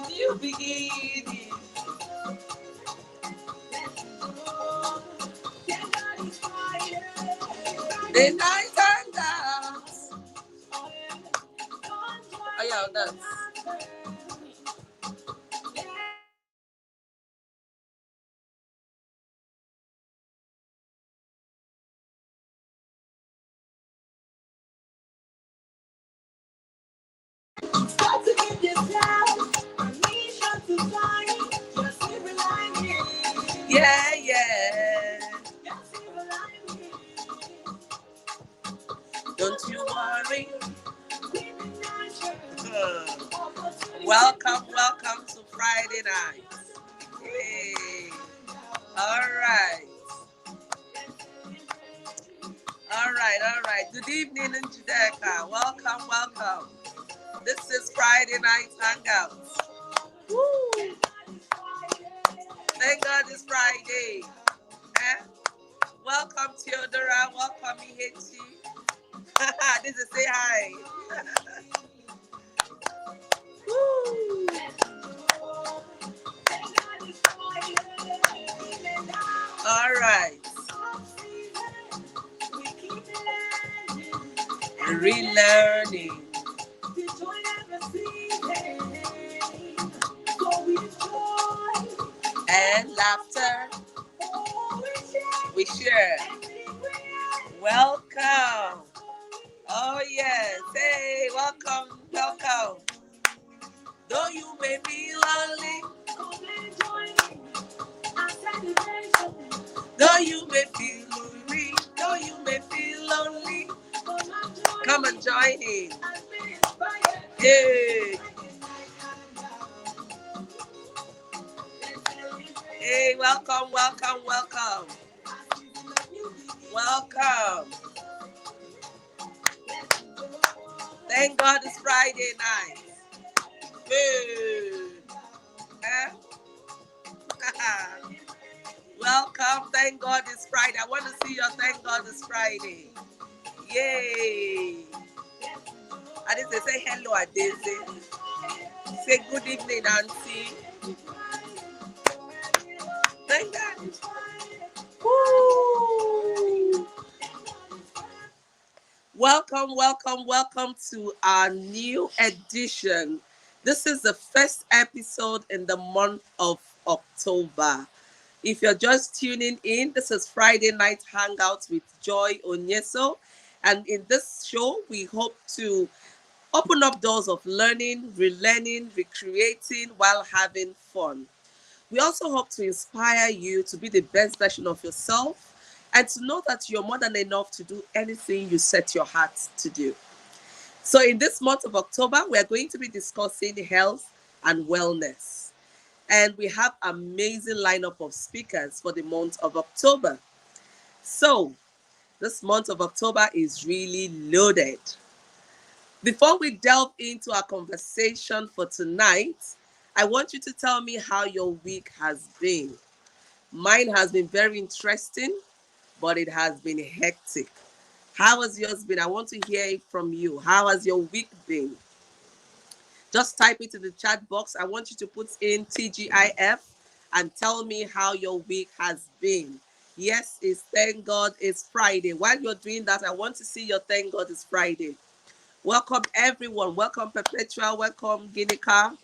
New beginning. The night and dance. Oh yeah, dance. Yeah, yeah. Don't you worry. Welcome, welcome to Friday night. Hey. All right. All right. Good evening, Njideka. Welcome, welcome. This is Friday night Hangout. Woo. Thank God it's Friday. Eh? Welcome, Theodora. Welcome, Ihechi. This is say hi. Woo. All right. Relearning. And laughter. We share. Welcome. Oh yes. Hey, welcome, welcome. Though you may be lonely, though you may feel lonely, though you may feel lonely, come and join in. Hey. Hey, welcome, welcome, welcome. Welcome. Thank God it's Friday night. Good. Huh? Welcome. Thank God it's Friday. I want to see your thank God it's Friday. Yay. Adaeze, say hello, Adaeze. Say good evening, Auntie. Thank God. Woo. Welcome, welcome, welcome to our new edition. This is the first episode in the month of October. If you're just tuning in, this is Friday Night Hangouts with Joy Onyesoh. And in this show, we hope to open up doors of learning, relearning, recreating while having fun. We also hope to inspire you to be the best version of yourself and to know that you're more than enough to do anything you set your heart to do. So in this month of October, we are going to be discussing health and wellness. And we have an amazing lineup of speakers for the month of October. So this month of October is really loaded. Before we delve into our conversation for tonight, I want you to tell me how your week has been. Mine has been very interesting, but it has been hectic. How has yours been? I want to hear it from you. How has your week been? Just type it in the chat box. I want you to put in TGIF and tell me how your week has been. Yes, it's Thank God It's Friday. While you're doing that, I want to see your Thank God It's Friday. Welcome everyone. Welcome Perpetua. Welcome Ginika.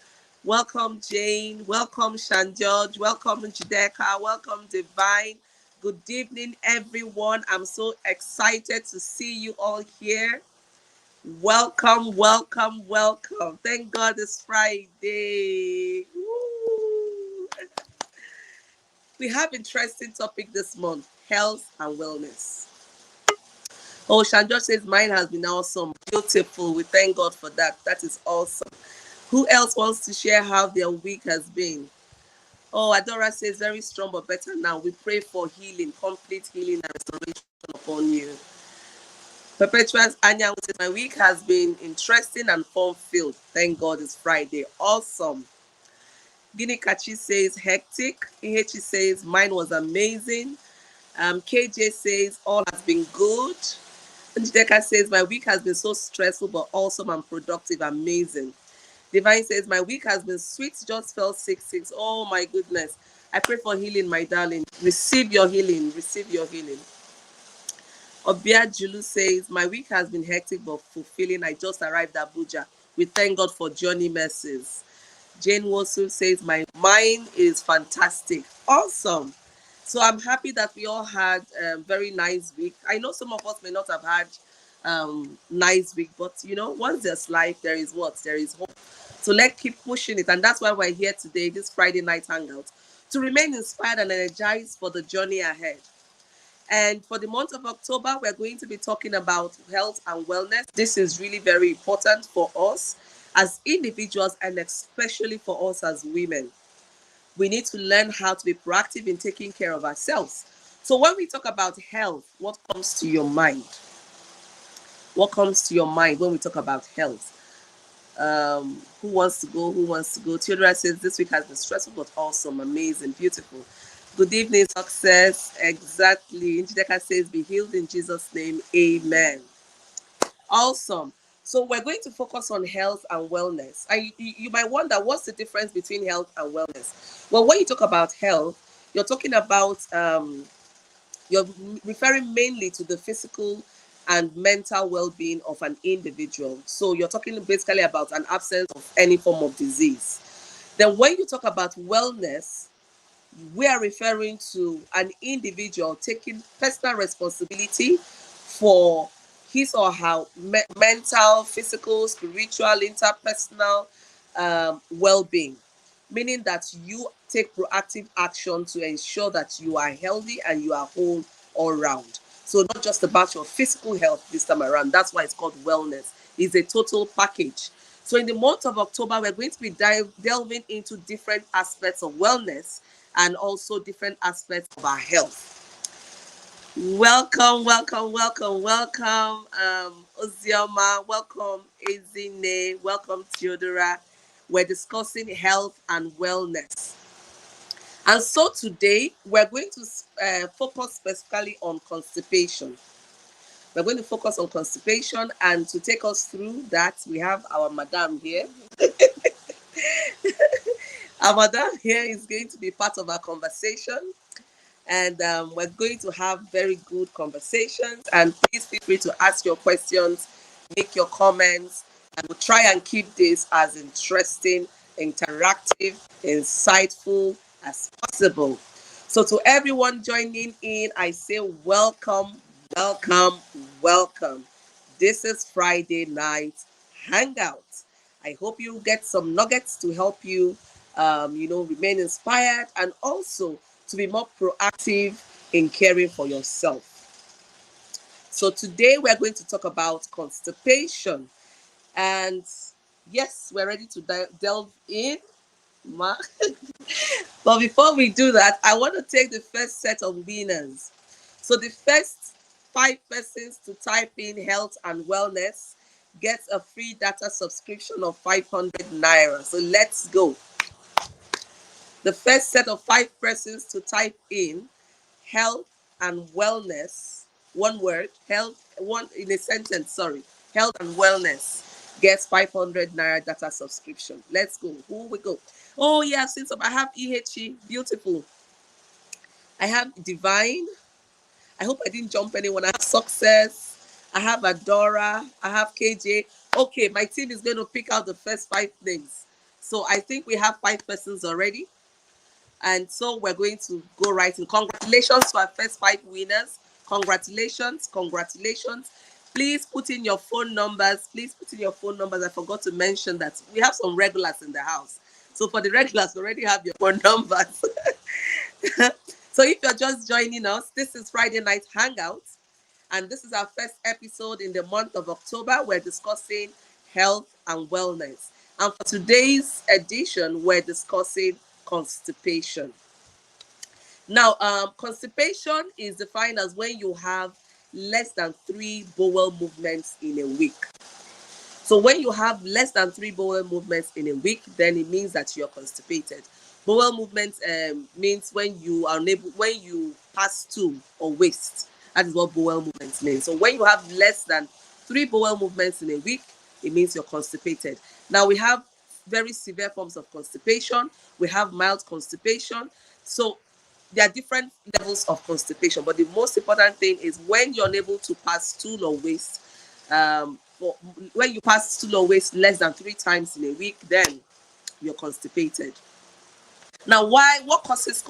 Welcome Jane. Welcome Shan George. Welcome Jideka. Welcome Divine. Good evening, everyone. I'm so excited to see you all here. Welcome, welcome, welcome. Thank God it's Friday. Woo. We have interesting topic this month, health and wellness. Oh, Shanjo says mine has been awesome, beautiful. We thank God for that. That is awesome. Who else wants to share how their week has been? Oh, Adora says very strong but better now. We pray for healing, complete healing and restoration upon you. Perpetuous Anya says my week has been interesting and fun-filled. Thank God it's Friday. Awesome. Guinea Kachi says hectic. Ihechi says mine was amazing. KJ says all has been good. Njideka says, my week has been so stressful but awesome and productive. Amazing. Divine says, my week has been sweet, just felt sick, sick. Oh my goodness. I pray for healing, my darling. Receive your healing. Receive your healing. Obia Julu says, my week has been hectic but fulfilling. I just arrived at Abuja. We thank God for journey mercies. Jane Wosu says, my mind is fantastic. Awesome. So I'm happy that we all had a very nice week. I know some of us may not have had nice week, but you know, once there's life, there is what? There is hope. So let's keep pushing it. And that's why we're here today, this Friday night hangout, to remain inspired and energized for the journey ahead. And for the month of October, we're going to be talking about health and wellness. This is really very important for us as individuals and especially for us as women. We need to learn how to be proactive in taking care of ourselves. So when we talk about health, what comes to your mind? What comes to your mind when we talk about health? Who wants to go? Who wants to go? Theodora says this week has been stressful but awesome, amazing, beautiful. Good evening, success. Exactly. Njideka says, be healed in Jesus' name. Amen. Awesome. So we're going to focus on health and wellness. And you might wonder, what's the difference between health and wellness? Well, when you talk about health, you're talking about you're referring mainly to the physical and mental well-being of an individual. So you're talking basically about an absence of any form of disease. Then when you talk about wellness, we are referring to an individual taking personal responsibility for his or her mental, physical, spiritual, interpersonal well-being, meaning that you take proactive action to ensure that you are healthy and you are whole all round. So not just about your physical health this time around. That's why it's called wellness. It's a total package. So in the month of October, we're going to be delving into different aspects of wellness and also different aspects of our health. Welcome, welcome, welcome, welcome, Ozioma, welcome, Ezine, welcome, Theodora. We're discussing health and wellness. And so today, we're going to focus specifically on constipation. We're going to focus on constipation, and to take us through that, we have our madam here. Our madam here is going to be part of our conversation, and we're going to have very good conversations. And please feel free to ask your questions, make your comments, and we'll try and keep this as interesting, interactive, insightful as possible. So to everyone joining in, I say welcome, welcome, welcome. This is Friday night hangout. I hope you get some nuggets to help you, remain inspired and also to be more proactive in caring for yourself. So today we're going to talk about constipation. And yes, we're ready to delve in. But before we do that, I want to take the first set of winners. So the first 5 persons to type in health and wellness gets a free data subscription of 500 naira. So let's go. The first set of 5 persons to type in health and wellness, one word, health, one in a sentence, sorry, health and wellness gets 500 naira data subscription. Let's go. Who we go? Oh yeah, I've seen some. I have EHE, beautiful. I have Divine. I hope I didn't jump anyone. I have Success. I have Adora. I have KJ. Okay, my team is going to pick out the first 5 names. So I think we have 5 persons already. And so we're going to go right in. Congratulations to our first 5 winners. Congratulations, congratulations. Please put in your phone numbers. Please put in your phone numbers. I forgot to mention that we have some regulars in the house. So for the regulars, we already have your phone numbers. So if you're just joining us, this is Friday Night Hangout. And this is our first episode in the month of October. We're discussing health and wellness. And for today's edition, we're discussing constipation. Now, constipation is defined as when you have less than 3 bowel movements in a week. So when you have less than 3 bowel movements in a week, then it means that you're constipated. Bowel movements means when you are unable, when you pass stool or waste. That is what bowel movements mean. So when you have less than 3 bowel movements in a week, it means you're constipated. Now we have very severe forms of constipation. We have mild constipation. So there are different levels of constipation, but the most important thing is when you're unable to pass stool or waste. When you pass stool or waste less than 3 times in a week, then you're constipated. Now, what causes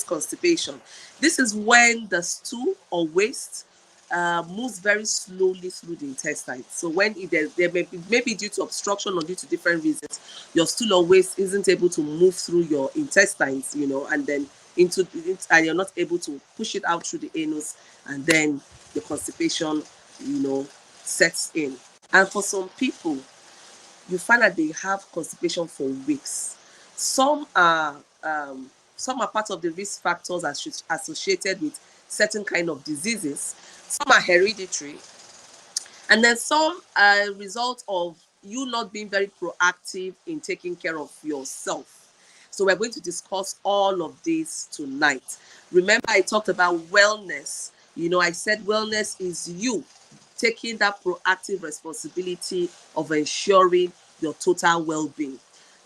constipation? This is when the stool or waste moves very slowly through the intestines. So when there may be due to obstruction or due to different reasons, your stool or waste isn't able to move through your intestines, and then and you're not able to push it out through the anus, and then the constipation, sets in. And for some people, you find that they have constipation for weeks. Some are part of the risk factors associated with certain kind of diseases. Some are hereditary, and then some are a result of you not being very proactive in taking care of yourself. So we're going to discuss all of this tonight. Remember, I talked about wellness. I said wellness is you taking that proactive responsibility of ensuring your total well-being.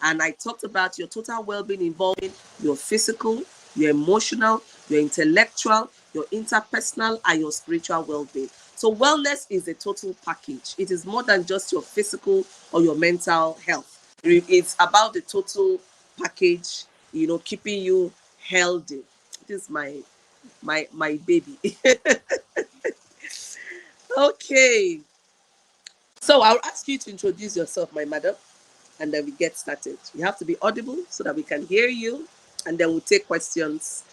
And I talked about your total well-being involving your physical, your emotional, your intellectual, your interpersonal, and your spiritual well-being. So wellness is a total package. It is more than just your physical or your mental health. It's about the total package, keeping you healthy. This is my baby. Okay. So I'll ask you to introduce yourself, my madam, and then we get started. You have to be audible so that we can hear you, and then we'll take questions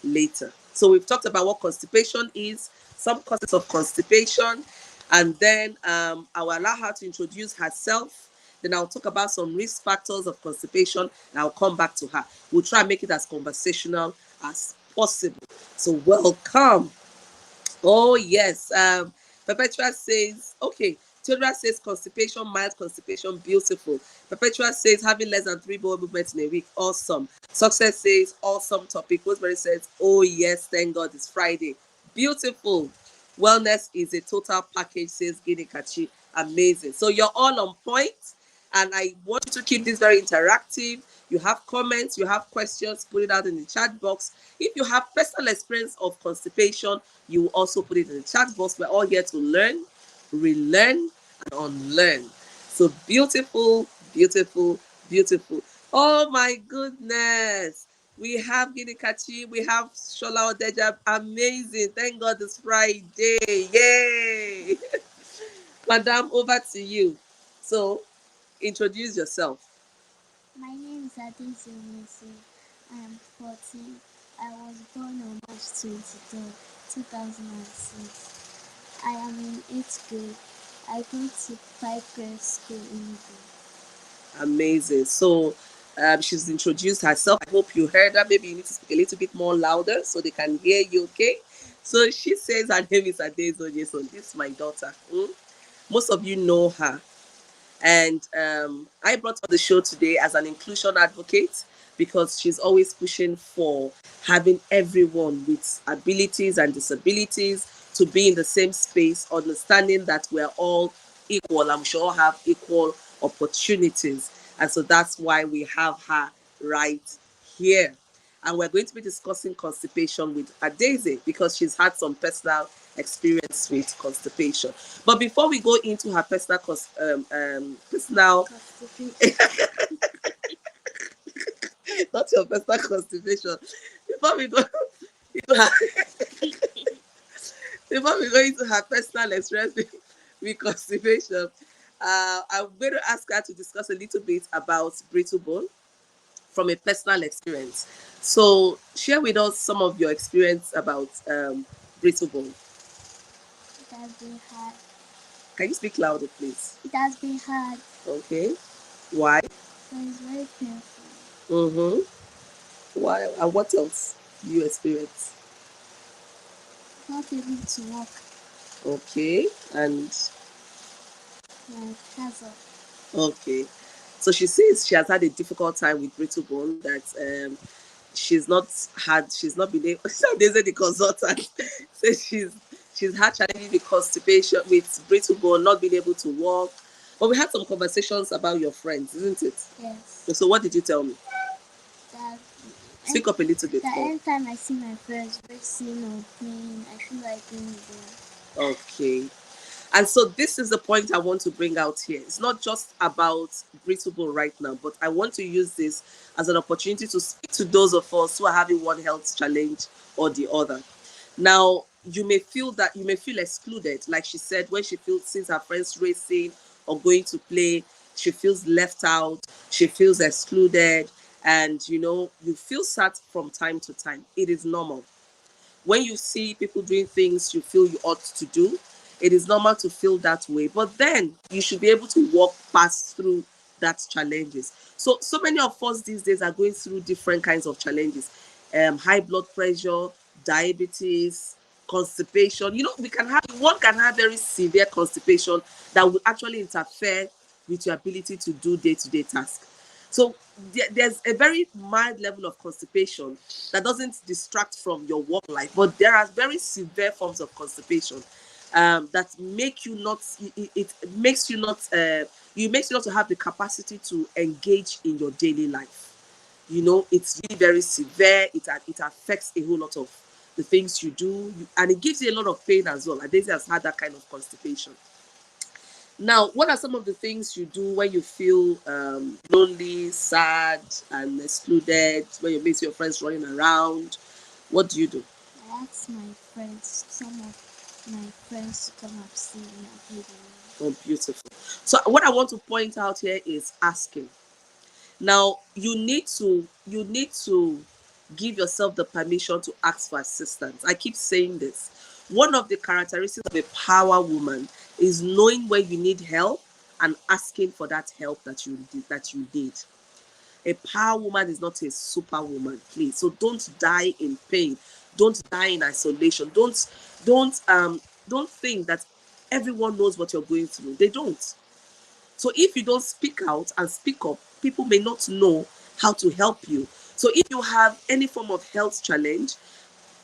later. So we've talked about what constipation is, some causes of constipation, and then I'll allow her to introduce herself. Then I'll talk about some risk factors of constipation, and I'll come back to her. We'll try and make it as conversational as possible. So welcome. Oh, yes. Perpetua says, okay. Theodora says constipation, mild constipation, beautiful. Perpetua says having less than 3 bowel movements in a week, awesome. Success says awesome topic. Rosemary says, oh yes, thank God it's Friday. Beautiful. Wellness is a total package, says Guinea Kachi. Amazing. So you're all on point, and I want you to keep this very interactive. You have comments, you have questions, put it out in the chat box. If you have personal experience of constipation, you will also put it in the chat box. We're all here to learn, relearn, and unlearn. So beautiful, beautiful, beautiful. Oh my goodness. We have Guinea Kachi, we have Shola Odeja. Amazing. Thank God it's Friday. Yay. Madam, over to you. So introduce yourself. My name is Adaeze. I am 14. I was born on March 23rd, 2006. I am in 8th grade. I go to Pipe Grade School in Igbo. Amazing. So she's introduced herself. I hope you heard her. Maybe you need to speak a little bit more louder so they can hear you, okay? So she says her name is Adaeze Onyesoh. This is my daughter. Most of you know her. And I brought her on the show today as an inclusion advocate because she's always pushing for having everyone with abilities and disabilities to be in the same space, understanding that we're all equal and we should all have equal opportunities. And so that's why we have her right here. And we're going to be discussing constipation with Adaeze because she's had some personal experience with constipation. But before we go into her personal not your personal constipation. Before we go into her, before we go into her personal experience with constipation, I'm going to ask her to discuss a little bit about brittle bone from a personal experience. So share with us some of your experience about brittle bone. It has been hard. Can you speak louder, please? It has been hard. Okay. Why? So it's very painful. Why? And what else do you experience? Not able to walk. Okay. And? That's all. Okay. So she says she has had a difficult time with brittle bone, that she's not been able. Adaeze, the consultant, says she's had challenges with constipation, with brittle bone, not being able to walk. But we had some conversations about your friends, isn't it? Yes. So what did you tell me? That Speak up a little bit that more. anytime I see my friends racing or playing, I feel like being there. Okay. And so this is the point I want to bring out here. It's not just about breathable right now, but I want to use this as an opportunity to speak to those of us who are having one health challenge or the other. Now, you may feel excluded, like she said, when she feels sees her friends racing or going to play, she feels left out, she feels excluded, and you feel sad from time to time. It is normal. When you see people doing things you feel you ought to do, it is normal to feel that way. But then you should be able to walk past through that challenges. So many of us these days are going through different kinds of challenges. High blood pressure, diabetes, constipation. One can have very severe constipation that will actually interfere with your ability to do day-to-day tasks. So there's a very mild level of constipation that doesn't distract from your work life, but there are very severe forms of constipation that make you not. It makes you not. It makes you not to have the capacity to engage in your daily life. It's really very severe. It affects a whole lot of the things you do, and it gives you a lot of pain as well. Adaeze has had that kind of constipation. Now, what are some of the things you do when you feel lonely, sad, and excluded, when you miss your friends running around? What do you do? I ask my friends, some of my friends to come and see me and play with me. Oh, beautiful. So, what I want to point out here is asking. Now, you need to give yourself the permission to ask for assistance. I keep saying this. One of the characteristics of a power woman is knowing when you need help and asking for that help that you need. A power woman is not a superwoman, please. So don't die in pain. Don't die in isolation. Don't think that everyone knows what you're going through. They don't. So if you don't speak out and speak up, people may not know how to help you. So if you have any form of health challenge,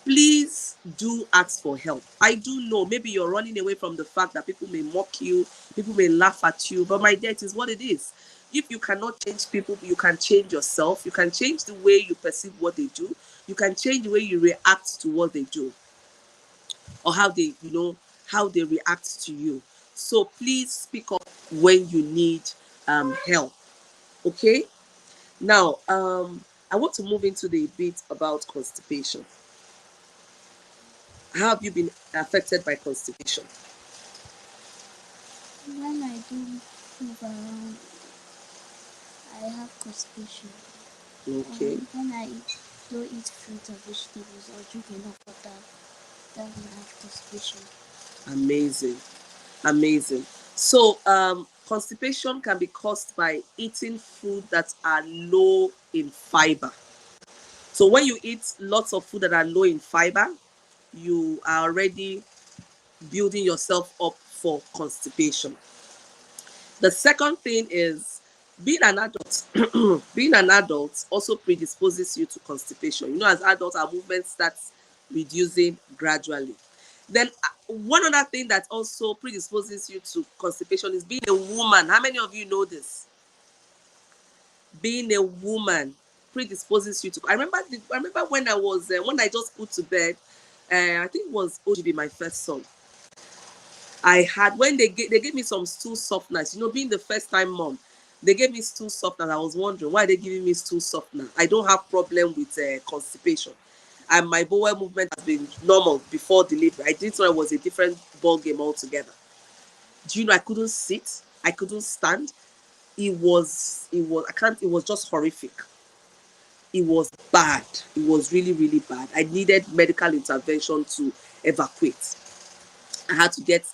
please do ask for help. I do know maybe you're running away from the fact that people may mock you, people may laugh at you, but my dear, it is what it is. If you cannot change people, you can change yourself. You can change the way you perceive what they do. You can change the way you react to what they do, or how they react to you. So please speak up when you need help. Okay. Now, I want to move into the bit about constipation. How have you been affected by constipation? When I do move around, I have constipation. Okay. When I don't eat fruits or vegetables or drink enough water, then I have constipation. Amazing. Amazing. So, constipation can be caused by eating food that are low in fiber. So, when you eat lots of food that are low in fiber, you are already building yourself up for constipation. The second thing is being an adult. Being an adult also predisposes you to constipation. As adults, our movement starts reducing gradually. Then, one other thing that also predisposes you to constipation is being a woman. How many of you know this? Being a woman predisposes you to. I remember when when I just put to bed. I think it was OGB, my first son. I had when they gave me some stool softeners. Being the first time mom, they gave me stool softeners. I was wondering why they giving me stool softener. I don't have problem with constipation, and my bowel movement has been normal before delivery. I didn't know it was a different ball game altogether. Do you know I couldn't sit? I couldn't stand. It was just horrific. It was bad. It was really, really bad. I needed medical intervention to evacuate. I had to get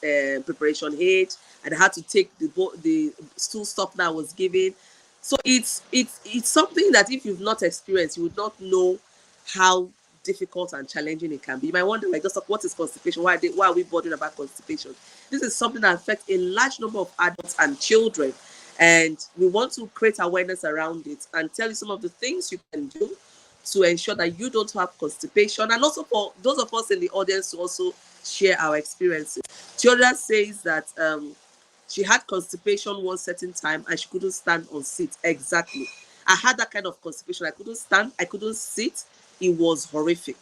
preparation aid, and I had to take the stool softener I was given. So it's something that if you've not experienced, you would not know how difficult and challenging it can be. You might wonder, like, just like, what is constipation? Why are we bothering about constipation? This is something that affects a large number of adults and children, and we want to create awareness around it and tell you some of the things you can do to ensure that you don't have constipation, and also for those of us in the audience to also share our experiences. Theodora says that she had constipation one certain time and she couldn't stand or sit. Exactly. I had that kind of constipation. I couldn't stand, I couldn't sit. It was horrific.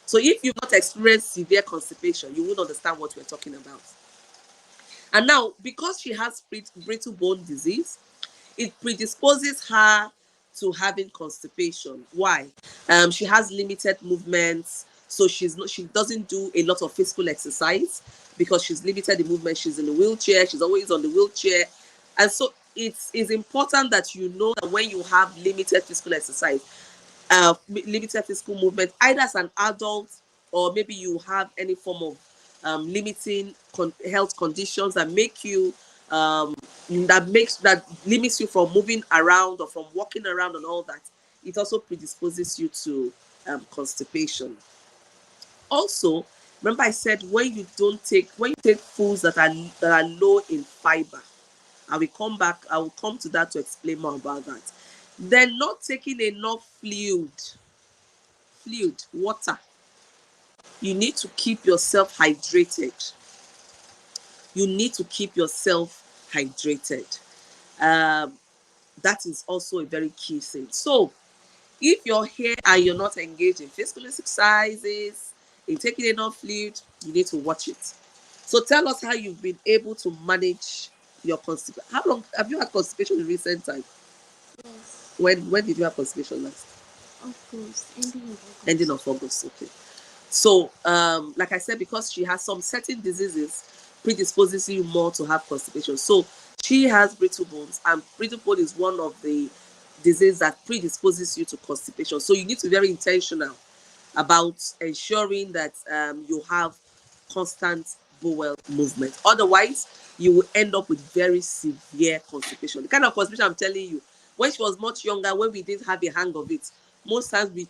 So if you've not experienced severe constipation, you won't understand what we're talking about. And now, because she has brittle bone disease, it predisposes her to having constipation. Why? She has limited movements, so she doesn't do a lot of physical exercise because she's limited in movement. She's in a wheelchair. She's always on the wheelchair, and so it's important that you know that when you have limited physical exercise, limited physical movement, either as an adult or maybe you have any form of limiting health conditions that make you that limits you from moving around or from walking around and all that. It also predisposes you to constipation. Also, remember I said when you take foods that are low in fiber. I will come to that to explain more about that. Then not taking enough water. You need to keep yourself hydrated. You need to keep yourself hydrated. Um, that is also a very key thing. So, if you're here and you're not engaged in physical exercises, in taking enough fluid, you need to watch it. So, tell us how you've been able to manage your constipation. How long have you had constipation in recent time? Yes. When did you have constipation last? August, ending of August. Ending of August. Okay. So, like I said, because she has some certain diseases predisposes you more to have constipation. So she has brittle bones, and brittle bone is one of the diseases that predisposes you to constipation. So you need to be very intentional about ensuring that you have constant bowel movement. Otherwise, you will end up with very severe constipation. The kind of constipation I'm telling you, when she was much younger, when we didn't have a hang of it, most times we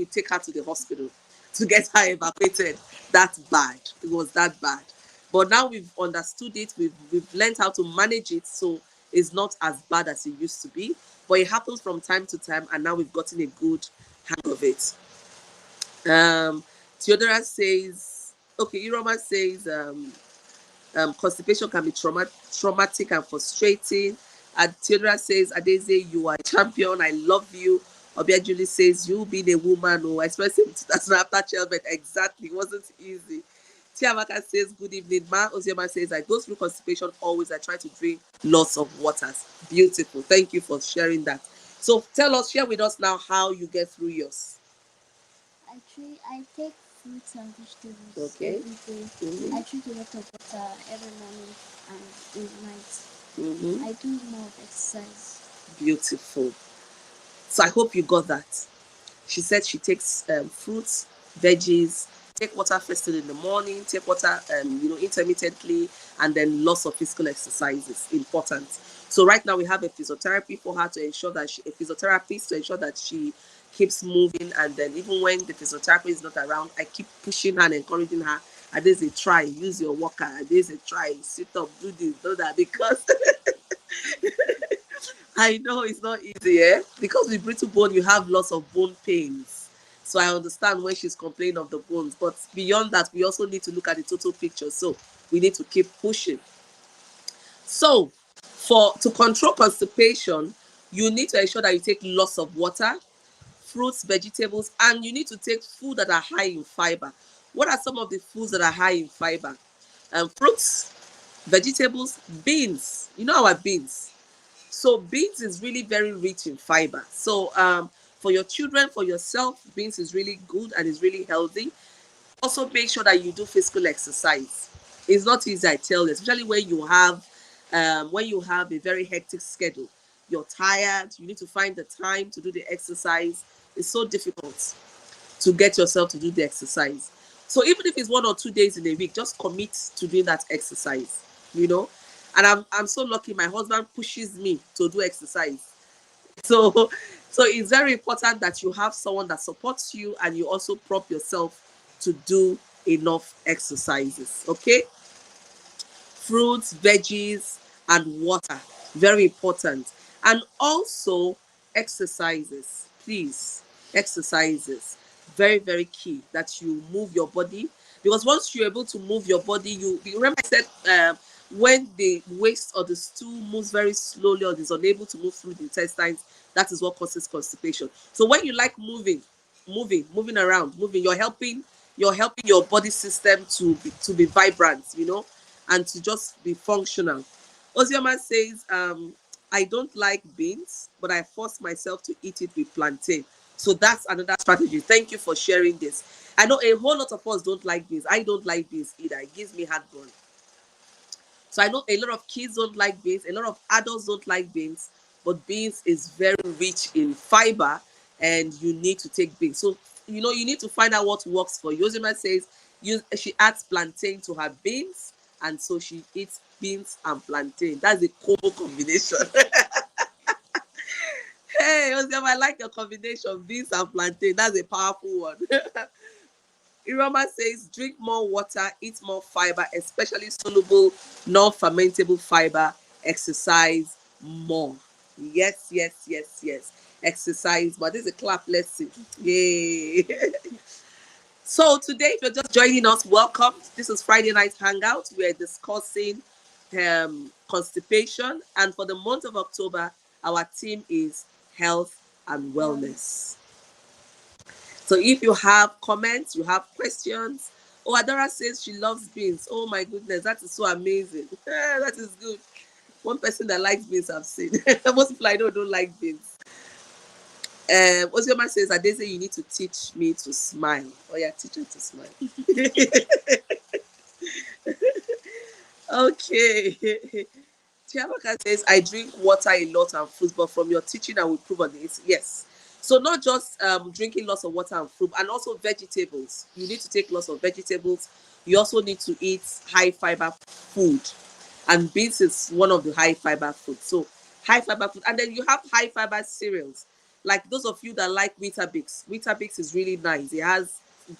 take her to the hospital to get her evacuated. That's bad. It was that bad. But now we've understood it. We've learned how to manage it, so it's not as bad as it used to be. But it happens from time to time, and now we've gotten a good hang of it. Theodora says, okay, Iroma says, constipation can be traumatic and frustrating. And Theodora says, Adaeze, you are a champion. I love you. Obia Julie says, you being a woman, oh, especially that's after childbirth. Exactly. It wasn't easy. Tiamaka says, good evening, Ma. Ozioma says, I go through constipation always. I try to drink lots of waters. Beautiful. Thank you for sharing that. So share with us now how you get through yours. Actually, I take fruits and vegetables Okay. every day. Mm-hmm. I drink a lot of water every morning and in the night. Mm-hmm. I do more of exercise. Beautiful. So I hope you got that. She said she takes fruits, veggies, take water first thing in the morning, take water, intermittently, and then lots of physical exercises. Important. So right now we have a physiotherapy for her to ensure that a physiotherapist to ensure that she keeps moving, and then even when the physiotherapist is not around, I keep pushing her and encouraging her. Adaeze, try, use your walker. Adaeze, try, sit up, do this, do that, because I know it's not easy, eh? Because with brittle bone, you have lots of bone pains. So I understand when she's complaining of the bones. But beyond that, we also need to look at the total picture. So we need to keep pushing. So to control constipation, you need to ensure that you take lots of water, fruits, vegetables, and you need to take food that are high in fiber. What are some of the foods that are high in fiber? Fruits, vegetables, beans. You know our beans. So beans is really very rich in fiber. So for your children, for yourself, beans is really good and is really healthy. Also make sure that you do physical exercise. It's not easy, I tell you, especially when you have a very hectic schedule. You're tired, you need to find the time to do the exercise. It's so difficult to get yourself to do the exercise. So even if it's 1 or 2 days in a week, just commit to doing that exercise, you know. And I'm so lucky my husband pushes me to do exercise. So it's very important that you have someone that supports you and you also prop yourself to do enough exercises. Okay? Fruits, veggies, and water. Very important. And also exercises. Please exercises. Very, very key that you move your body, because once you're able to move your body, you remember I said when the waste or the stool moves very slowly or is unable to move through the intestines, that is what causes constipation. So when you like moving around, moving, you're helping your body system to be vibrant, and to just be functional. Ozioma says, I don't like beans, but I force myself to eat it with plantain. So that's another strategy. Thank you for sharing this. I know a whole lot of us don't like beans. I don't like beans either. It gives me heartburn. So I know a lot of kids don't like beans, a lot of adults don't like beans, but beans is very rich in fiber and you need to take beans. So, you need to find out what works for you. Yozima says she adds plantain to her beans, and so she eats beans and plantain. That's a combo combination. Hey, Yozima, I like your combination, beans and plantain. That's a powerful one. Iroma says, drink more water, eat more fiber, especially soluble, non-fermentable fiber, exercise more. Yes, yes, yes, yes. Exercise, but this is a clap. Let's see. Yay. So today, if you're just joining us, welcome. This is Friday Night Hangout. We're discussing constipation. And for the month of October, our theme is health and wellness. So if you have comments, you have questions. Oh, Adora says she loves beans. Oh my goodness, that is so amazing. That is good. One person that likes beans I've seen. Most people I know don't like beans. Osioma says, Adaeze, you need to teach me to smile. Oh yeah, teach her to smile. Okay. Chiamaka says, I drink water a lot and fruit, but from your teaching, I will prove on this. Yes. So not just drinking lots of water and fruit, and also vegetables. You need to take lots of vegetables. You also need to eat high fiber food. And beans is one of the high fiber food. So high fiber food. And then you have high fiber cereals. Like those of you that like Weetabix. Weetabix is really nice.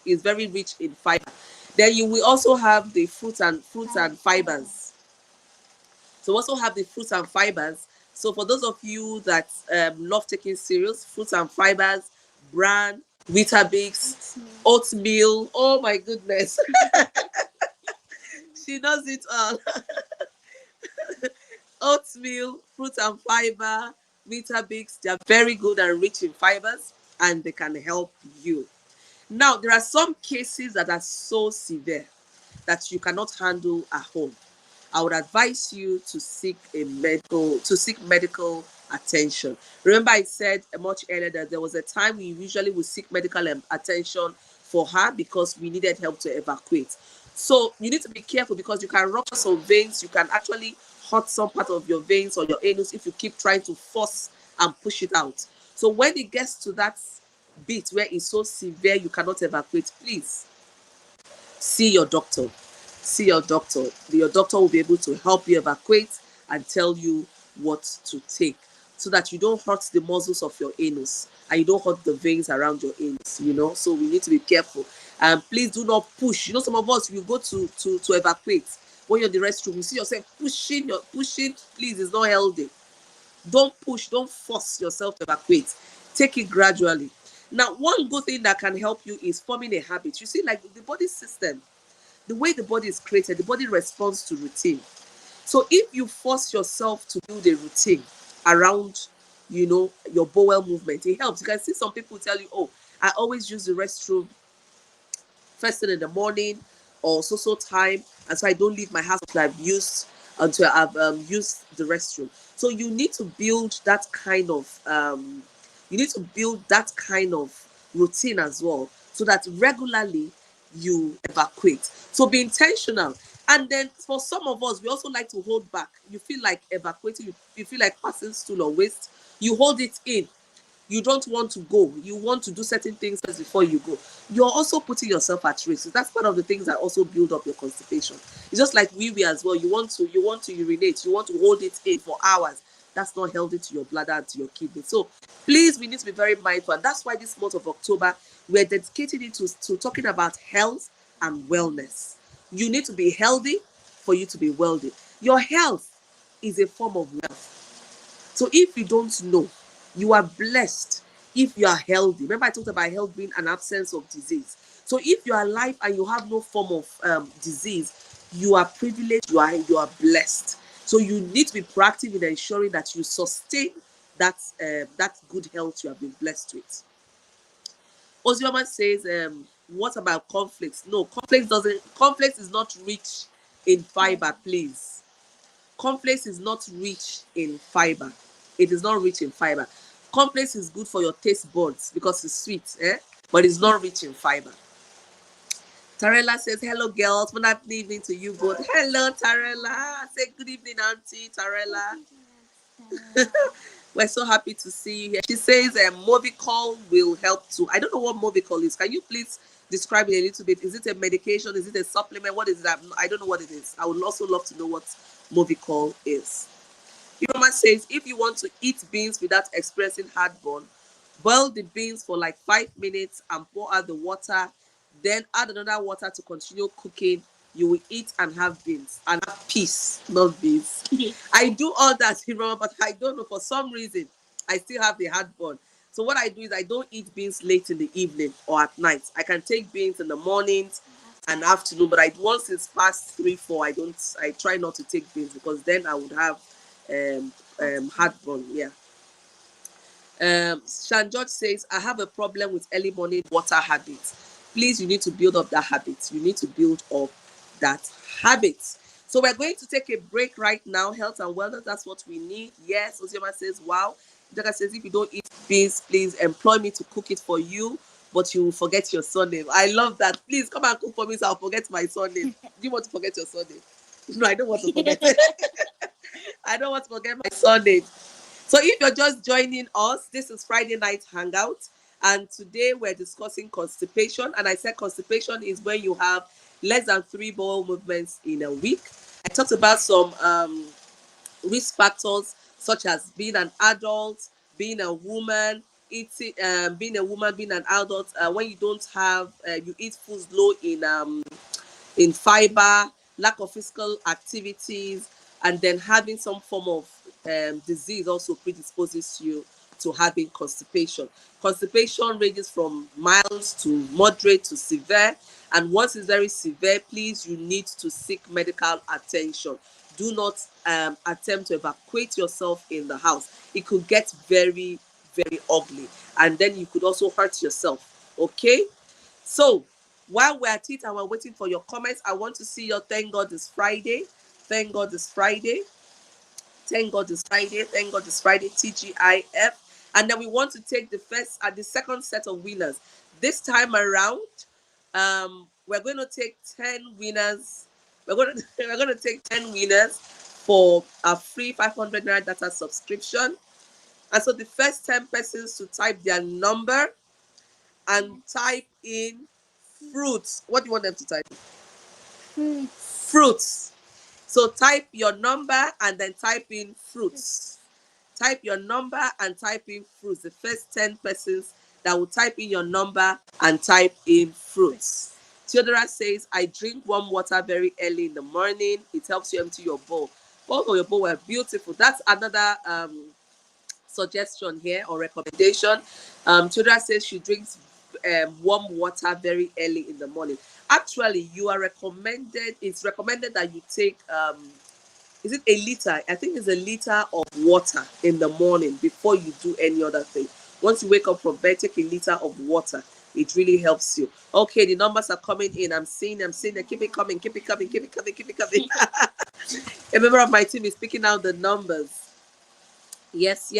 It's very rich in fiber. Then you will also have the fruits and fibers. So we also have the fruits and fibers. So for those of you that love taking cereals, fruits and fibers, bran, Weetabix, oatmeal. Oh my goodness. She knows it all. Oatmeal, fruits and fiber, Weetabix, they are very good and rich in fibers, and they can help you. Now, there are some cases that are so severe that you cannot handle at home. I would advise you to seek medical attention. Remember, I said much earlier that there was a time we usually would seek medical attention for her because we needed help to evacuate. So you need to be careful because you can rupture some veins. You can actually hurt some part of your veins or your anus if you keep trying to force and push it out. So when it gets to that bit where it's so severe you cannot evacuate, please see your doctor. See your doctor. Your doctor will be able to help you evacuate and tell you what to take so that you don't hurt the muscles of your anus and you don't hurt the veins around your anus. So we need to be careful. And please do not push. Some of us, you go to evacuate. When you're in the restroom, you see yourself pushing. Please, it's not healthy. Don't push, don't force yourself to evacuate. Take it gradually. Now, one good thing that can help you is forming a habit. You see, like the body system, the way the body is created, the body responds to routine. So if you force yourself to build a routine around, your bowel movement, it helps. You can see some people tell you, oh, I always use the restroom first thing in the morning or so time, and so I don't leave my house until I've used the restroom. So you need to build that kind of routine as well, so that regularly you evacuate. So be intentional. And then for some of us, we also like to hold back. You feel like evacuating, you feel like passing stool or waste, you hold it in. You don't want to go. You want to do certain things first before you go. You're also putting yourself at risk. So that's part of the things that also build up your constipation. It's just like wee as well. You want to urinate. You want to hold it in for hours. That's not healthy to your bladder and to your kidney. So please, we need to be very mindful. And that's why this month of October, we're dedicating it to talking about health and wellness. You need to be healthy for you to be wealthy. Your health is a form of wealth. So if you don't know, you are blessed if you are healthy. Remember I talked about health being an absence of disease. So if you are alive and you have no form of disease, you are privileged, you are blessed. So you need to be proactive in ensuring that you sustain that good health you have been blessed with. Ozioma says, what about conflicts? No, conflict is not rich in fiber, please. Conflict is not rich in fiber. It is not rich in fiber. Conflict is good for your taste buds because it's sweet, but it's not rich in fiber. Tarella says, hello girls, good evening to you both. Hello Tarella. Say good evening, Auntie Tarella. We're so happy to see you here. She says Movicol will help too. I don't know what Movicol is. Can you please describe it a little bit? Is it a medication? Is it a supplement? What is that? I don't know what it is. I would also love to know what Movicol is. Iroma says, if you want to eat beans without experiencing heartburn, boil the beans for like 5 minutes and pour out the water. Then add another water to continue cooking. You will eat and have beans and have peace, not beans. I do all that, Iroma, but I don't know, for some reason, I still have the heartburn. So what I do is I don't eat beans late in the evening or at night. I can take beans in the mornings and afternoon, but once it's past 3, 4, I try not to take beans because then I would have heartburn. Yeah. Shan George says, I have a problem with early morning water habits. Please, you need to build up that habit. You need to build up that habit. So we're going to take a break right now. Health and wellness, that's what we need. Yes, Osioma says, wow. Jaka says, if you don't eat beans, please employ me to cook it for you, but you will forget your surname. I love that. Please come and cook for me so I'll forget my surname. Do you want to forget your surname? No, I don't want to forget. I don't want to forget my surname. So if you're just joining us, this is Friday Night Hangout. And today we're discussing constipation. And I said constipation is when you have less than 3 bowel movements in a week. I talked about some risk factors such as being an adult, being a woman, being a woman, being an adult. When you don't have, you eat foods low in fiber, lack of physical activities, and then having some form of disease also predisposes you to having constipation. Constipation ranges from mild to moderate to severe, and once it's very severe, please, you need to seek medical attention. Do not attempt to evacuate yourself in the house. It could get very, very ugly, and then you could also hurt yourself. Okay, so while we're at it and we're waiting for your comments, I want to see your thank God it's Friday. Thank God it's Friday. Thank God it's Friday. Thank God it's Friday. TGIF. And then we want to take the second set of winners. This time around, we're going to take 10 winners. We're going to take 10 winners for a free 500 naira data subscription. And so the first 10 persons to type their number and type in fruits. What do you want them to type? Fruits. So type your number and then type in fruits. Type your number and type in fruits. The first 10 persons that will type in your number and type in fruits. Theodora says, I drink warm water very early in the morning. It helps you empty your bowl. Both of your bowl were beautiful. That's another suggestion here or recommendation. Theodora says she drinks warm water very early in the morning. Actually, it's recommended that you take is it a liter? I think it's a liter of water in the morning before you do any other thing. Once you wake up from bed, take a liter of water. It really helps you. Okay, the numbers are coming in. I'm seeing them. Keep it coming. A member of my team is picking out the numbers. Yes.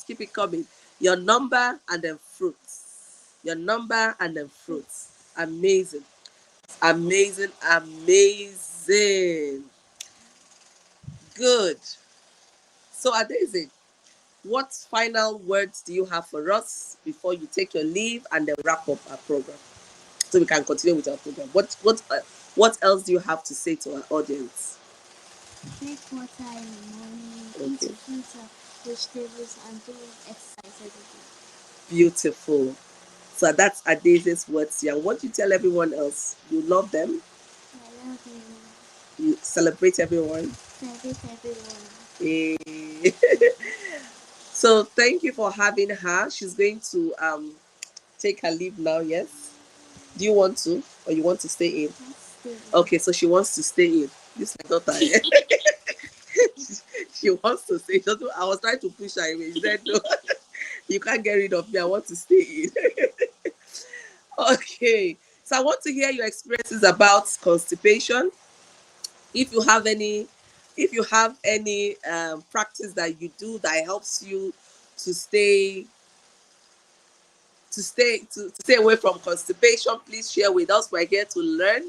Keep it coming. Your number and then fruits. Your number and then fruits. Amazing. Good. So Adaeze, what final words do you have for us before you take your leave and then wrap up our program, so we can continue with our program? What else do you have to say to our audience? Drink water in the morning, eat fruits and vegetables, and do exercise every day. Beautiful. So that's Adaeze's words here. What do you tell everyone else? You love them? I love you. You celebrate everyone? Celebrate everyone. Eh. So thank you for having her. She's going to take her leave now. Yes. Do you want to, or you want to stay in? Okay, so she wants to stay in. This my daughter. Eh? She wants to stay. I was trying to push her away. She said no. You can't get rid of me. I want to stay in. Okay. So I want to hear your experiences about constipation. If you have any, if you have any practice that you do that helps you to stay away from constipation, please share with us. We're here to learn.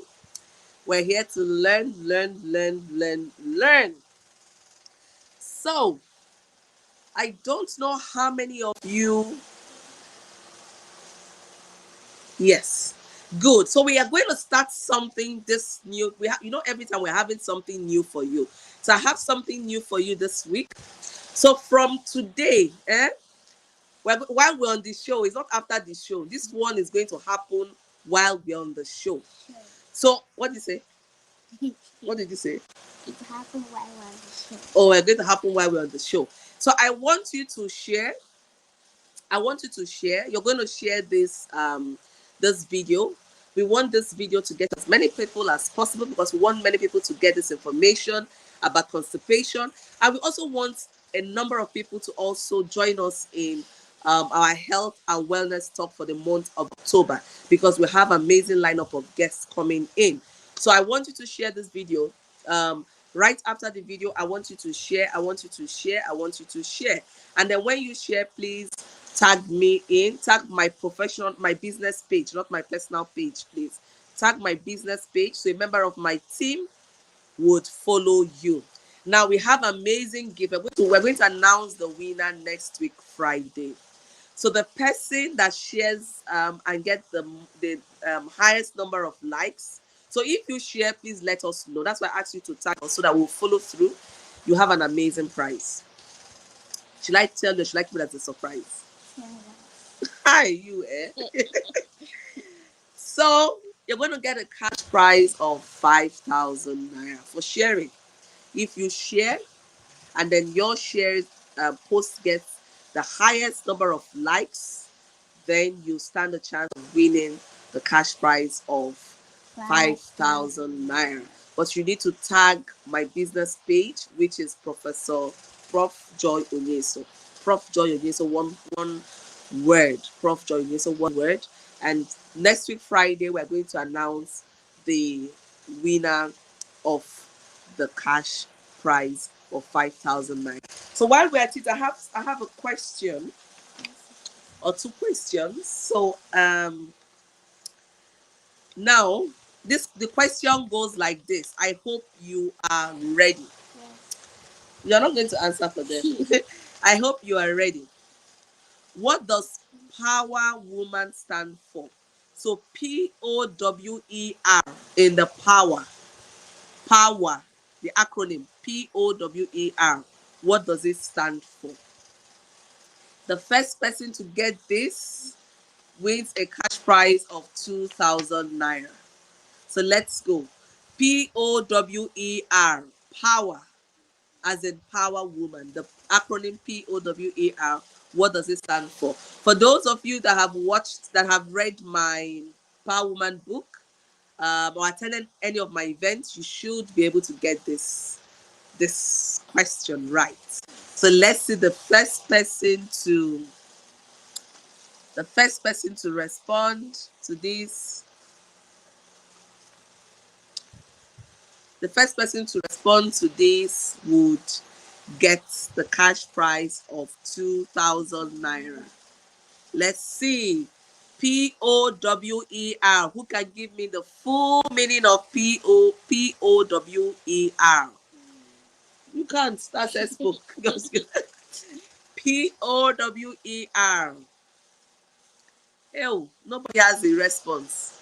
We're here to learn. So I don't know how many of you. Yes. Good. So we are going to start something this new. Every time we're having something new for you. So I have something new for you this week. So from today, while we're on the show, it's not after the show. This one is going to happen while we're on the show. So what did you say? What did you say? It happened while we're on the show. Oh, it's going to happen while we're on the show. So I want you to share. You're going to share this video. We want this video to get as many people as possible because we want many people to get this information about constipation, and we also want a number of people to also join us in our health and wellness talk for the month of October, because we have amazing lineup of guests coming in. So I want you to share this video. Right after the video, I want you to share. I want you to share. I want you to share. And then when you share, please tag me in. Tag my business page, not my personal page, please. Tag my business page so a member of my team would follow you. Now we have amazing gift. We're going to announce the winner next week, Friday. So the person that shares and gets the highest number of likes. So if you share, please let us know. That's why I asked you to tag us so that we'll follow through. You have an amazing prize. Should I tell you? Should I keep it as a surprise? Hi, you, eh? So you're going to get a cash prize of 5,000 naira for sharing. If you share, and then your shared post gets the highest number of likes, then you stand a chance of winning the cash prize of 5,000 naira. But you need to tag my business page, which is Prof Joy Onyesoh. Prof Joy Onyesoh, one word. Prof Joy Onyesoh, one word. And next week Friday, we're going to announce the winner of the cash prize of 5,000 naira. So while we're at it, I have a question or two questions. So now the question goes like this. I hope you are ready. You're not going to answer for them. I hope you are ready. What does power woman stand for? So POWER in the power, the acronym POWER. What does it stand for? The first person to get this wins a cash prize of 2,000 naira. So let's go. POWER, power, as in power woman. The acronym POWER, what does it stand for? For those of you that have read my Power Woman book, or attended any of my events, you should be able to get this question right. So let's see the first person to respond to this. The first person to respond to this would get the cash prize of 2,000 naira. Let's see. POWER. Who can give me the full meaning of POWER? You can't. That's a book. POWER. Oh, nobody has a response.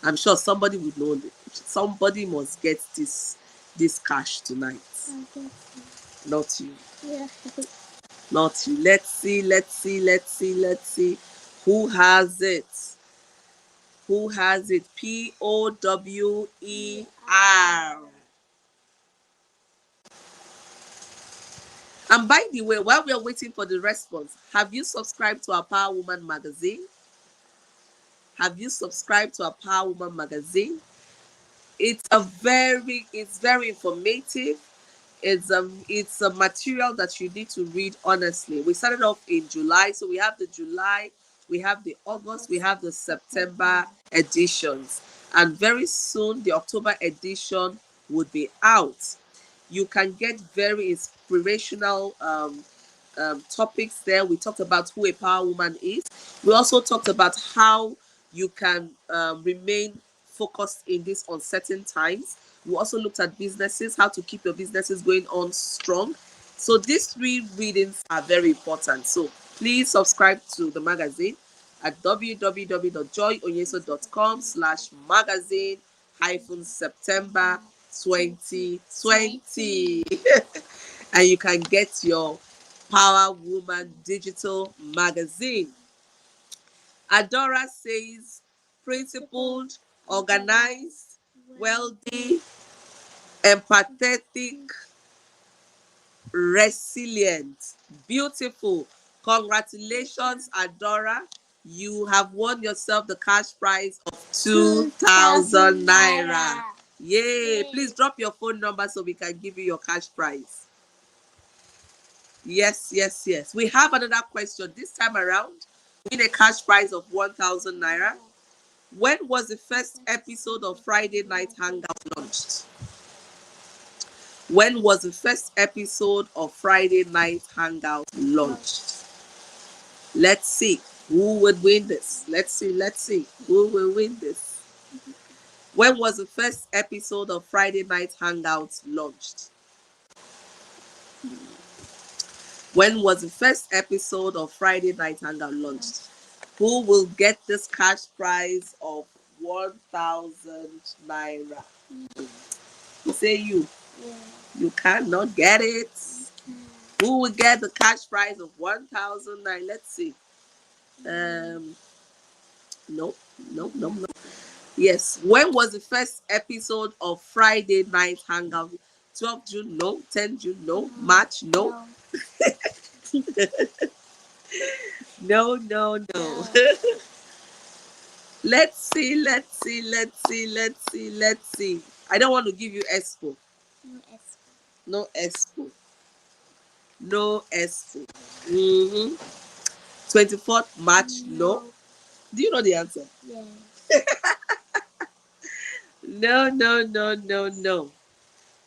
I'm sure somebody would know it. Somebody must get this cash tonight. Not you. Yeah. Not you. Let's see. Who has it? Who has it? POWER. And by the way, while we are waiting for the response, have you subscribed to our Power Woman magazine? Have you subscribed to our Power Woman magazine? It's very informative. It's a material that you need to read honestly. We started off in July, so we have the July, we have the August, we have the September editions, and very soon the October edition would be out. You can get very inspirational topics there. We talked about who a power woman is. We also talked about how you can remain focused in these uncertain times. We also looked at businesses, how to keep your businesses going on strong. So these 3 readings are very important. So please subscribe to the magazine at www.joyonyeso.com/magazine September 2020. And you can get your Power Woman digital magazine. Adora says principled, organized, wealthy, empathetic, resilient. Beautiful. Congratulations, Adora. You have won yourself the cash prize of 2,000 naira. Yay. Please drop your phone number so we can give you your cash prize. Yes, yes, yes. We have another question. This time around, win a cash prize of 1,000 naira. When was the first episode of Friday Night Hangout launched? When was the first episode of Friday Night Hangout launched? Let's see who would win this. Let's see who will win this. When was the first episode of Friday Night Hangout launched? When was the first episode of Friday Night Hangout launched? Who will get this cash prize of 1,000 naira? You say you. Yeah. You cannot get it. Who will get the cash prize of 1,000 naira? Let's see. No. Yes. When was the first episode of Friday Night Hangout? 12 June? No. 10 June? No. March? No. No. Let's see. I don't want to give you expo. No expo. 24th March? No. Do you know the answer? Yeah. No.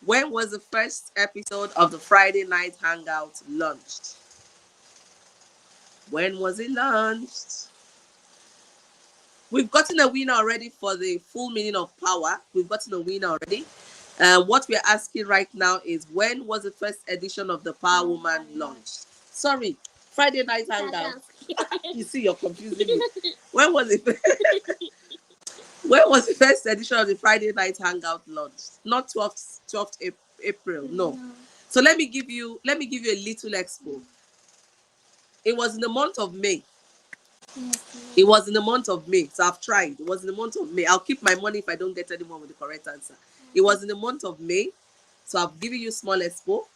When was the first episode of the Friday Night Hangout launched? When was it launched? We've gotten a winner already for the full meaning of power. We've gotten a winner already. What we're asking right now is, when was the first edition of the Power Woman launched? Sorry, Friday Night Hangout. You see, you're confusing me. When was it? When was the first edition of the Friday Night Hangout launched? Not 12th April. No. So let me give you a little expo. It was in the month of May. It was in the month of May. So I've tried. It was in the month of May. I'll keep my money if I don't get anyone with the correct answer. It was in the month of May. So I've given you small expo.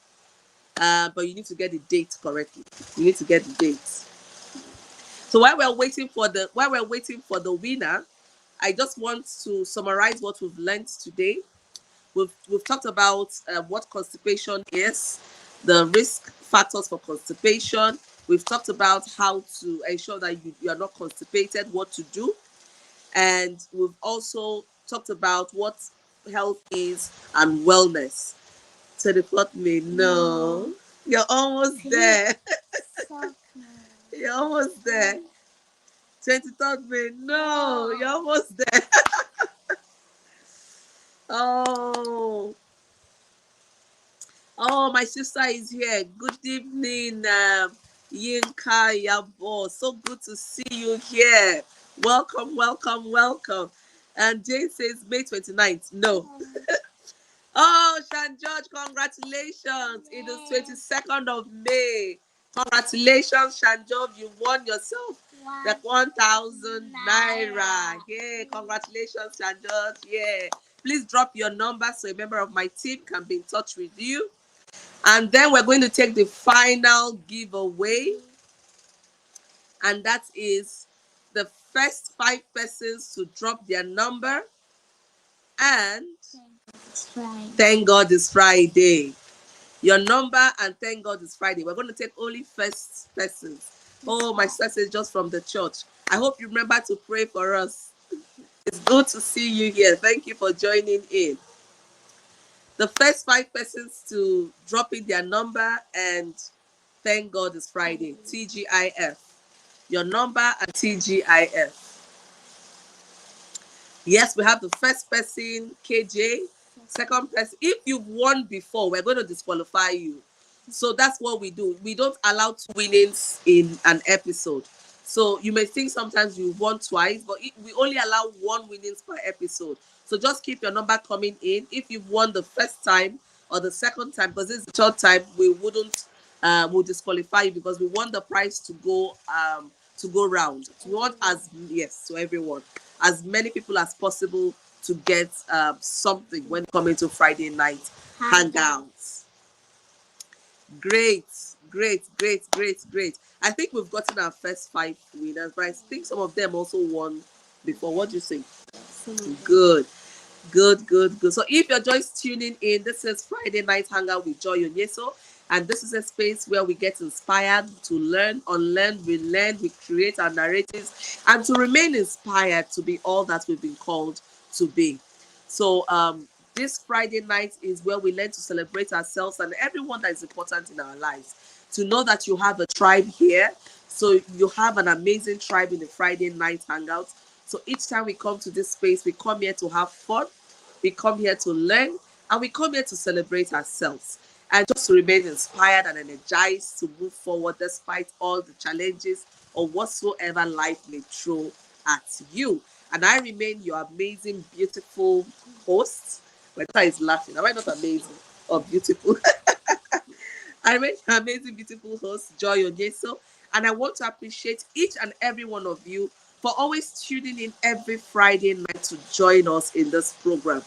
But you need to get the date correctly. You need to get the date. So while we're waiting for the winner, I just want to summarize what we've learned today. We've talked about what constipation is, the risk factors for constipation. We've talked about how to ensure that you are not constipated, what to do. And we've also talked about what health is and wellness. 24th May, no. You're almost there. You're almost there. 23rd May, no. You're almost there. Oh, my sister is here. Good evening, Yinka Yabo. So good to see you here. Welcome. And Jane says May 29th. No. Oh, Shan George, congratulations. It is 22nd of May. Congratulations, Shan George. You won yourself the 1,000 naira. Yeah, congratulations, Shan George. Yeah. Please drop your number so a member of my team can be in touch with you. And then we're going to take the final giveaway, and that is the first 5 persons to drop their number and thank God it's Friday. Your number and thank God it's Friday. We're going to take only first persons. Oh, my sister is just from the church. I hope you remember to pray for us. It's good to see you here. Thank you for joining in. The first 5 persons to drop in their number and thank God it's Friday. TGIF. Your number and TGIF. Yes, we have the first person, KJ. Second person, if you've won before, we're going to disqualify you. So that's what we do. We don't allow 2 winnings in an episode. So you may think sometimes you won twice, but we only allow 1 winnings per episode. So just keep your number coming in. If you've won the first time or the second time, because this is the third time, we wouldn't we'll disqualify you because we want the prize to go round. We want to everyone, as many people as possible to get something when coming to Friday night hangouts. Great, great, great, great, great. I think we've gotten our first 5 winners, but I think some of them also won before. What do you think? Good. Good, good, good. So if you're just tuning in, this is Friday Night Hangout with Joy Onyesoh, and this is a space where we get inspired to learn, unlearn, relearn, we create our narratives, and to remain inspired to be all that we've been called to be. So this Friday night is where we learn to celebrate ourselves and everyone that is important in our lives. To know that you have a tribe here, so you have an amazing tribe in the Friday Night Hangout. So each time we come to this space, we come here to have fun, we come here to learn, and we come here to celebrate ourselves and just to remain inspired and energized to move forward despite all the challenges or whatsoever life may throw at you. And I remain your amazing, beautiful host. My daughter is laughing. Am I not amazing or beautiful? I remain your amazing, beautiful host, Joy Onyesoh, and I want to appreciate each and every one of you for always tuning in every Friday night to join us in this program.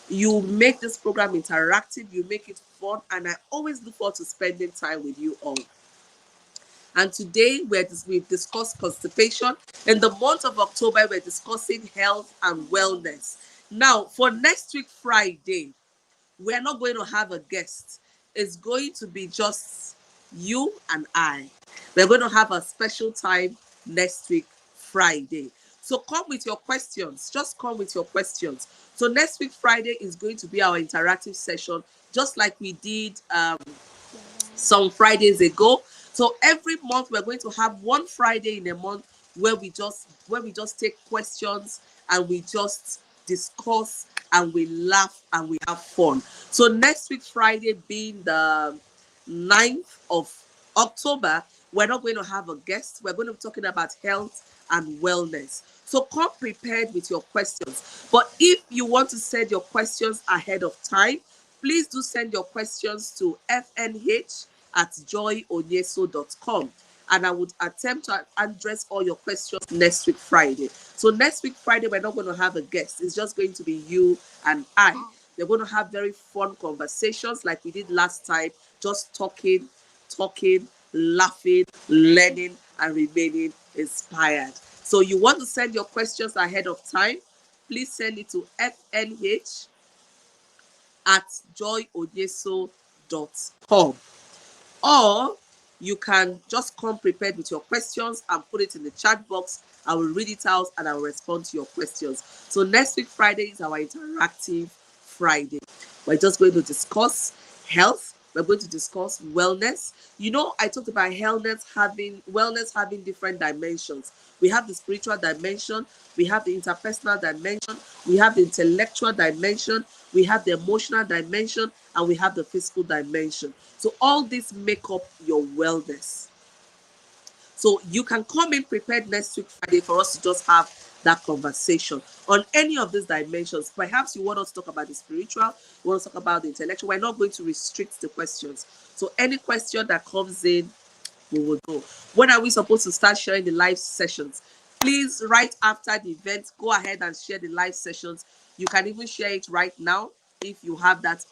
You make this program interactive, you make it fun, and I always look forward to spending time with you all. And today we've discussed constipation. In the month of October, we're discussing health and wellness. Now, for next week, Friday, we're not going to have a guest. It's going to be just you and I. We're going to have a special time next week, Friday. So come with your questions. Just come with your questions. So next week, Friday, is going to be our interactive session, just like we did some Fridays ago. So every month we're going to have one Friday in a month where we just take questions and we just discuss and we laugh and we have fun. So next week Friday being the 9th of October, we're not going to have a guest. We're going to be talking about health and wellness. So come prepared with your questions. But if you want to send your questions ahead of time, please do send your questions to fnh@joyonyesoh.com, and I would attempt to address all your questions next week Friday. So next week Friday, we're not going to have a guest. It's just going to be you and I. We're going to have very fun conversations like we did last time, just talking, laughing, learning, and remaining inspired. So you want to send your questions ahead of time, please send it to fnh@joyonyesoh.com, or you can just come prepared with your questions and put it in the chat box. I will read it out and I will respond to your questions. So next week Friday is our interactive Friday. We're just going to discuss health. We're going to discuss wellness. You know, I talked about wellness having different dimensions. We have the spiritual dimension, we have the interpersonal dimension, we have the intellectual dimension, we have the emotional dimension, and we have the physical dimension. So all these make up your wellness. So you can come in prepared next week Friday for us to just have that conversation on any of these dimensions. Perhaps you want us to talk about the spiritual, you want us to talk about the intellectual. We're not going to restrict the questions. So any question that comes in, we will go. When are we supposed to start sharing the live sessions? Please, right after the event, go ahead and share the live sessions. You can even share it right now if you have that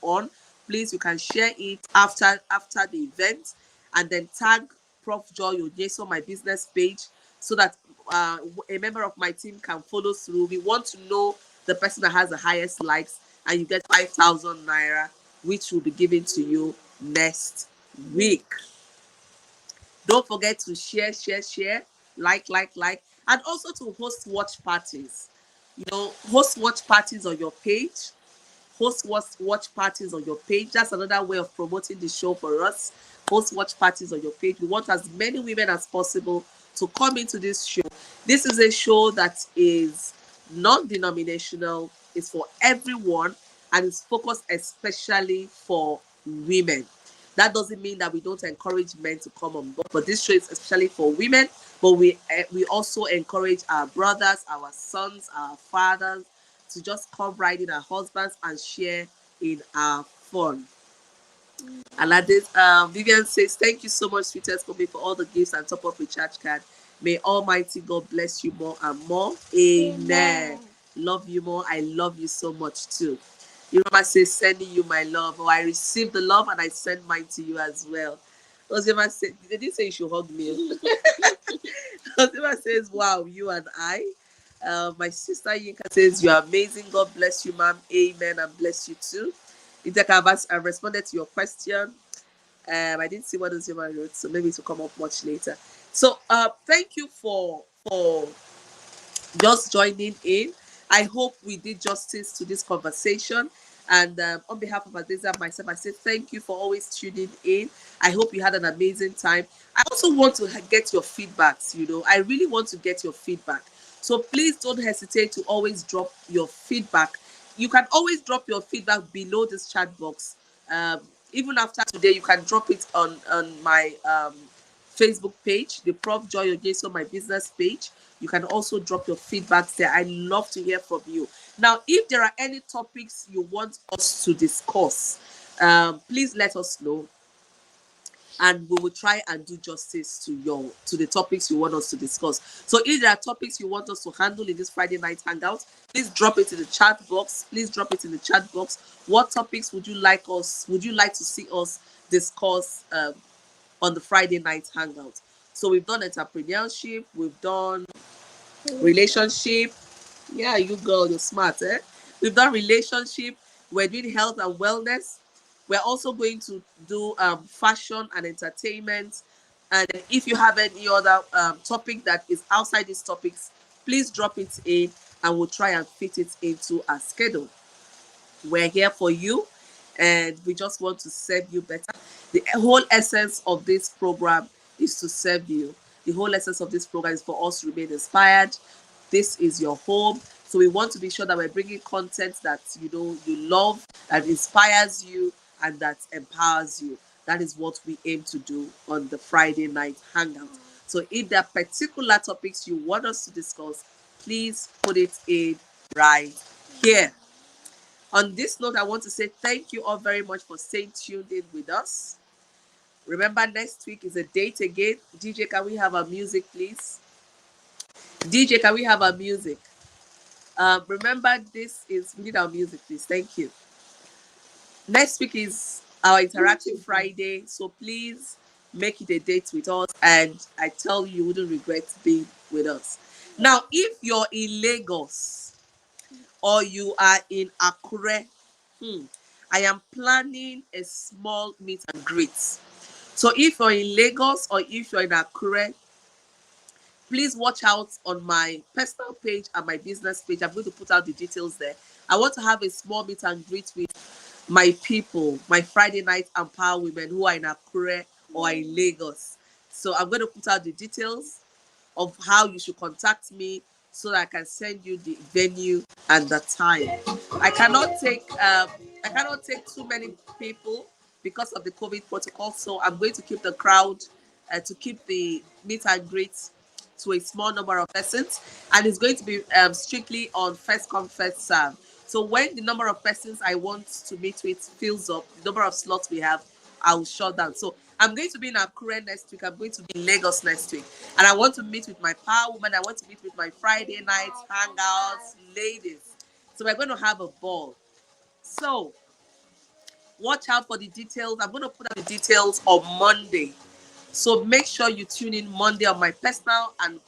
on. please, you can share it after the event, and then tag Prof Joy Onyesoh, my business page, so that a member of my team can follow through. We want to know the person that has the highest likes, and you get 5,000 naira, which will be given to you next week. Don't forget to share, like, and also to host watch parties. Host watch parties on your page. Host watch parties on your page. That's another way of promoting the show for us. Host watch parties on your page. We want as many women as possible to come into this show. This is a show that is non-denominational, it's for everyone, and it's focused especially for women. That doesn't mean that we don't encourage men to come on board, but this show is especially for women. But we also encourage our brothers, our sons, our fathers to just come right in, our husbands, and share in our fun. And at this, Vivian says, "Thank you so much, sweetest for me, for all the gifts and top up recharge card. May Almighty God bless you more and more. Amen. Love you more. I love you so much too." Iroma says, "Sending you my love." Oh, I received the love and I send mine to you as well. Ozema said, they didn't say you should hug me. Ozema says, "Wow, you and I." My sister Yinka says, "You're amazing. God bless you, ma'am. Amen. And bless you too." Itaka, I responded to your question. I didn't see what Ozema wrote, so maybe it will come up much later. So thank you for just joining in. I hope we did justice to this conversation. And on behalf of Adaeze and myself, I say thank you for always tuning in. I hope you had an amazing time. I also want to get your feedbacks. I really want to get your feedback. So please don't hesitate to always drop your feedback. You can always drop your feedback below this chat box. Even after today, you can drop it on my Facebook page, the Prof Joy Onyesoh, my business page. You can also drop your feedbacks there. I love to hear from you. Now, if there are any topics you want us to discuss, please let us know, and we will try and do justice to the topics you want us to discuss. So if there are topics you want us to handle in this Friday night hangout, please drop it in the chat box. Please drop it in the chat box. What topics would you like to see us discuss on the Friday night hangout? So we've done entrepreneurship, we've done relationship. Yeah, you girl, you're smart, eh? We've done relationship. We're doing health and wellness. We're also going to do fashion and entertainment. And if you have any other topic that is outside these topics, please drop it in, and we'll try and fit it into our schedule. We're here for you, and we just want to serve you better. The whole essence of this program is to serve you. The whole essence of this program is for us to remain inspired. This is your home. So we want to be sure that we're bringing content that you love, that inspires you, and that empowers you. That is what we aim to do on the Friday night hangout. So if there are particular topics you want us to discuss, please put it in right here. On this note, I want to say thank you all very much for staying tuned in with us. Remember, next week is a date again. DJ, can we have our music, please? DJ, can we have our music? Remember, we need our music, please. Thank you. Next week is our interactive Friday, so please make it a date with us, and I tell you, you wouldn't regret being with us. Now, if you're in Lagos or you are in Akure, I am planning a small meet and greet. So if you're in Lagos or if you're in Akure, please watch out on my personal page and my business page. I'm going to put out the details there. I want to have a small meet and greet with my people, my Friday night empower women who are in Akure or in Lagos. So I'm going to put out the details of how you should contact me so that I can send you the venue and the time. I cannot take too many people because of the COVID protocol, so I'm going to keep the crowd to keep the meet and greet to a small number of persons, and it's going to be strictly on first come first serve. So when the number of persons I want to meet with fills up, the number of slots we have, I will shut down. So I'm going to be in Akure next week. I'm going to be in Lagos next week. And I want to meet with my power woman. I want to meet with my Friday night hangouts ladies. So we're going to have a ball. So Watch out for the details. I'm going to put out the details on Monday. So make sure you tune in Monday on my personal and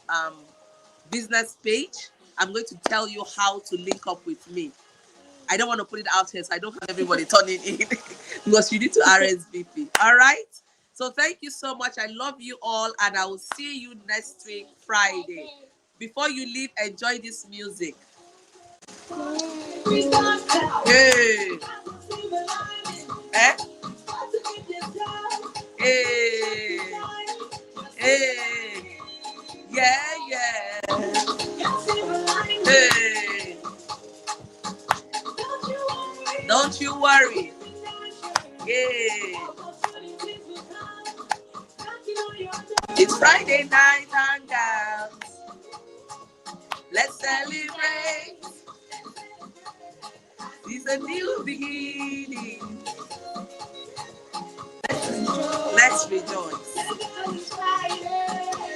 business page. I'm going to tell you how to link up with me. I don't want to put it out here, so I don't have everybody turning in because you need to RSVP. All right. So thank you so much. I love you all, and I will see you next week, Friday. Before you leave, enjoy this music. Hey. Eh? Hey. Hey. Yeah, yeah. Hey. Don't you worry. Yeah. It's Friday night hangout. Let's celebrate. It's a new beginning. Let's rejoice.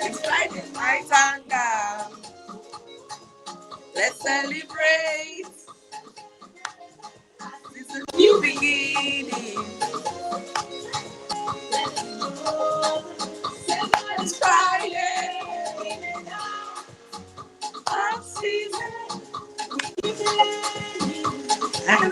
It's Friday night hangout. Let's celebrate. It's a new beginning. It's Friday. Off season. And